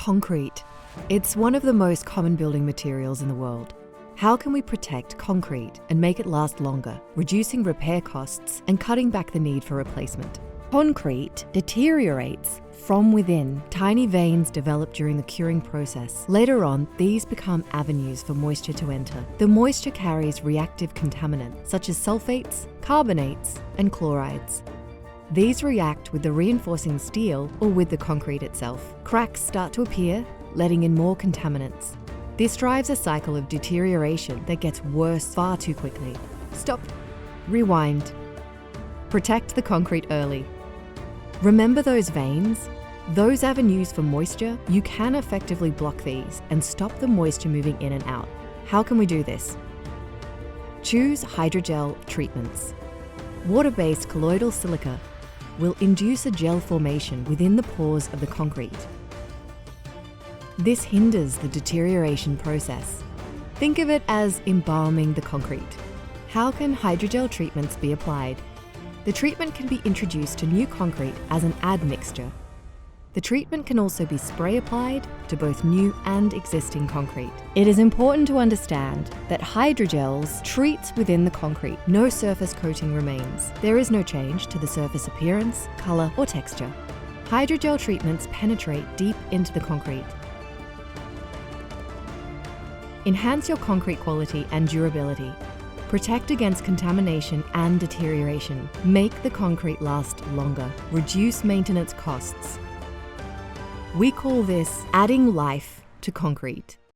Concrete. It's one of the most common building materials in the world. How can we protect concrete and make it last longer, reducing repair costs and cutting back the need for replacement? Concrete deteriorates from within. Tiny veins develop during the curing process. Later on, these become avenues for moisture to enter. The moisture carries reactive contaminants such as sulphates, carbonates, and chlorides. These react with the reinforcing steel or with the concrete itself. Cracks start to appear, letting in more contaminants. This drives a cycle of deterioration that gets worse far too quickly. Stop. Rewind. Protect the concrete early. Remember those veins? Those avenues for moisture? You can effectively block these and stop the moisture moving in and out. How can we do this? Choose hydrogel treatments. Water-based colloidal silica will induce a gel formation within the pores of the concrete. This hinders the deterioration process. Think of it as embalming the concrete. How can hydrogel treatments be applied? The treatment can be introduced to new concrete as an admixture. The treatment can also be spray applied to both new and existing concrete. It is important to understand that hydrogels treats within the concrete. No surface coating remains. There is no change to the surface appearance, color, or texture. Hydrogel treatments penetrate deep into the concrete. Enhance your concrete quality and durability. Protect against contamination and deterioration. Make the concrete last longer. Reduce maintenance costs. We call this adding life to concrete.